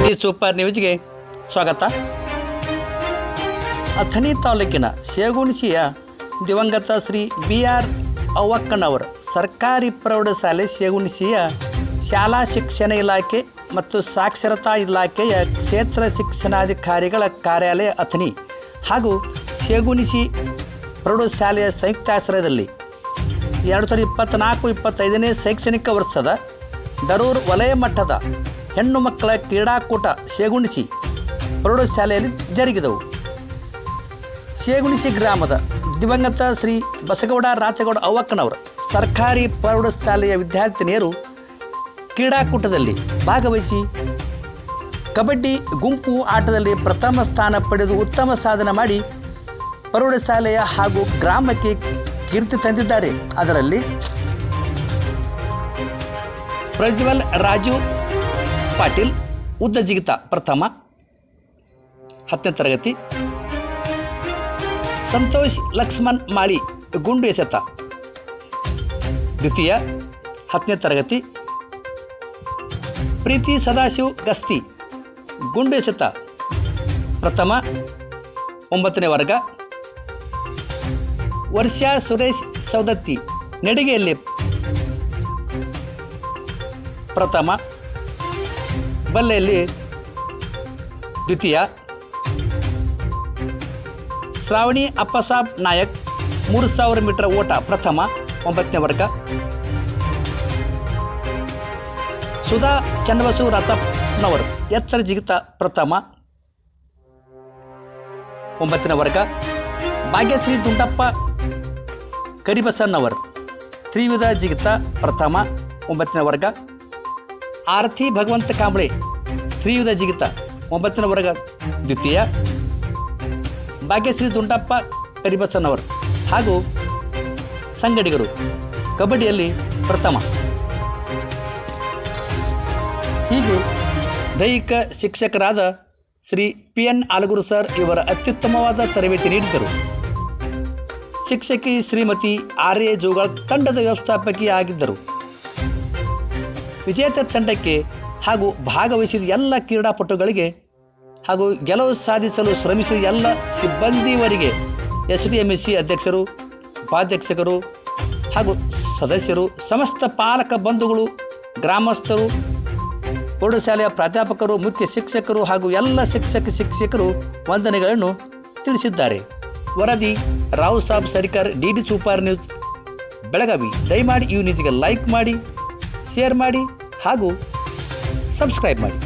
D super ನ್ಯೂಸ್ಗೆ ಸ್ವಾಗತ. ಅಥಣಿ ತಾಲೂಕಿನ ಶೇಗುಣಶಿಯ ದಿವಂಗತ ಶ್ರೀ ಬಿ.ಆರ್. ಅವ್ವಕ್ಕನವರ ಸರ್ಕಾರಿ ಪ್ರೌಢಶಾಲೆ ಶೇಗುಣಶಿಯ ಶಾಲಾ ಶಿಕ್ಷಣ ಇಲಾಖೆ ಮತ್ತು ಸಾಕ್ಷರತಾ ಇಲಾಖೆಯ ಕ್ಷೇತ್ರ ಶಿಕ್ಷಣಾಧಿಕಾರಿಗಳ ಕಾರ್ಯಾಲಯ ಅಥಣಿ ಹಾಗೂ ಶೇಗುಣಶಿ ಪ್ರೌಢಶಾಲೆಯ ಸಂಯುಕ್ತಾಶ್ರಯದಲ್ಲಿ 2024-25ನೇ ಶೈಕ್ಷಣಿಕ ವರ್ಷದ ದರೂರು ವಲಯ ಮಟ್ಟದ ಹೆಣ್ಣು ಮಕ್ಕಳ ಕ್ರೀಡಾಕೂಟ ಶೇಗುಣಶಿ ಪ್ರೌಢಶಾಲೆಯಲ್ಲಿ ಜರುಗಿದವು. ಶೇಗುಣಶಿ ಗ್ರಾಮದ ದಿವಂಗತ ಶ್ರೀ ಬಸಗೌಡ ರಾಚಗೌಡ ಅವ್ವಕ್ಕನವರ ಸರ್ಕಾರಿ ಪ್ರೌಢಶಾಲೆಯ ವಿದ್ಯಾರ್ಥಿನಿಯರು ಕ್ರೀಡಾಕೂಟದಲ್ಲಿ ಭಾಗವಹಿಸಿ ಕಬಡ್ಡಿ ಗುಂಪು ಆಟದಲ್ಲಿ ಪ್ರಥಮ ಸ್ಥಾನ ಪಡೆದು ಉತ್ತಮ ಸಾಧನೆ ಮಾಡಿ ಪ್ರೌಢಶಾಲೆಯ ಹಾಗೂ ಗ್ರಾಮಕ್ಕೆ ಕೀರ್ತಿ ತಂದಿದ್ದಾರೆ. ಅದರಲ್ಲಿ ಪ್ರಜ್ವಲ್ ರಾಜು ಪಾಟೀಲ್ ಉದ್ದ ಜಿಗಿತ ಪ್ರಥಮ 10ನೇ ತರಗತಿ, ಸಂತೋಷ್ ಲಕ್ಷ್ಮಣ್ ಮಾಳಿ ಗುಂಡು ಎಸೆತ ದ್ವಿತೀಯ 10ನೇ ತರಗತಿ, ಪ್ರೀತಿ ಸದಾಶಿವ್ ಗಸ್ತಿ ಗುಂಡು ಎಸೆತ ಪ್ರಥಮ 9ನೇ ವರ್ಗ, ವರ್ಷಾ ಸುರೇಶ್ ಸೌದತ್ತಿ ನಡಿಗೆಯಲ್ಲಿ ಪ್ರಥಮ, ಬಲ್ಲೆಯಲ್ಲಿ ದ್ವಿತೀಯ, ಶ್ರಾವಣಿ ಅಪ್ಪಸಾಬ್ ನಾಯಕ್ 3000 ಮೀಟರ್ ಓಟ ಪ್ರಥಮ 9ನೇ ವರ್ಗ, ಸುಧಾ ಚನ್ನಬಸು ರಾಚಪ್ಪನವರು ಎತ್ತರ ಜಿಗಿತ ಪ್ರಥಮ 9ನೇ ವರ್ಗ, ಭಾಗ್ಯಶ್ರೀ ದುಂಡಪ್ಪ ಕರಿಬಸನ್ನವರ್ ತ್ರಿವಿಧ ಜಿಗಿತ ಪ್ರಥಮ 9ನೇ ವರ್ಗ, ಆರತಿ ಭಗವಂತ ಕಾಂಬಳೆ ತ್ರಿವಿಧ ಜಿಗಿತ 9ನೇ ವರ್ಗ ದ್ವಿತೀಯ, ಭಾಗ್ಯಶ್ರೀ ದುಂಡಪ್ಪ ಕರಿಬಸನ್ನವರ್ ಹಾಗೂ ಸಂಗಡಿಗರು ಕಬಡ್ಡಿಯಲ್ಲಿ ಪ್ರಥಮ. ಹೀಗೆ ದೈಹಿಕ ಶಿಕ್ಷಕರಾದ ಶ್ರೀ P.N. ಆಲಗೂರು ಸರ್ ಇವರ ಅತ್ಯುತ್ತಮವಾದ ತರಬೇತಿ ನೀಡಿದ್ದರು. ಶಿಕ್ಷಕಿ ಶ್ರೀಮತಿ ಆರ್ಯ ಜೋಗಾಳ್ ತಂಡದ ವ್ಯವಸ್ಥಾಪಕಿ ಆಗಿದ್ದರು. ವಿಜೇತ ತಂಡಕ್ಕೆ ಹಾಗೂ ಭಾಗವಹಿಸಿದ ಎಲ್ಲ ಕ್ರೀಡಾಪಟುಗಳಿಗೆ ಹಾಗೂ ಗೆಲುವು ಸಾಧಿಸಲು ಶ್ರಮಿಸಿದ ಎಲ್ಲ ಸಿಬ್ಬಂದಿಯವರಿಗೆ SDMSC ಅಧ್ಯಕ್ಷರು, ಉಪಾಧ್ಯಕ್ಷರು ಹಾಗೂ ಸದಸ್ಯರು, ಸಮಸ್ತ ಪಾಲಕ ಬಂಧುಗಳು, ಗ್ರಾಮಸ್ಥರು, ಪ್ರೌಢಶಾಲೆಯ ಪ್ರಾಧ್ಯಾಪಕರು, ಮುಖ್ಯ ಶಿಕ್ಷಕರು ಹಾಗೂ ಎಲ್ಲ ಶಿಕ್ಷಕರು ವಂದನೆಗಳನ್ನು ತಿಳಿಸಿದ್ದಾರೆ. ವರದಿ Rao Saab Sarikar, the super news Belagavi. ದಯಮಾಡಿ ಈ ನ್ಯೂಸ್ಗೆ ಲೈಕ್ ಮಾಡಿ, ಶೇರ್ ಮಾಡಿ ಹಾಗೂ ಸಬ್ಸ್ಕ್ರೈಬ್ ಮಾಡಿ.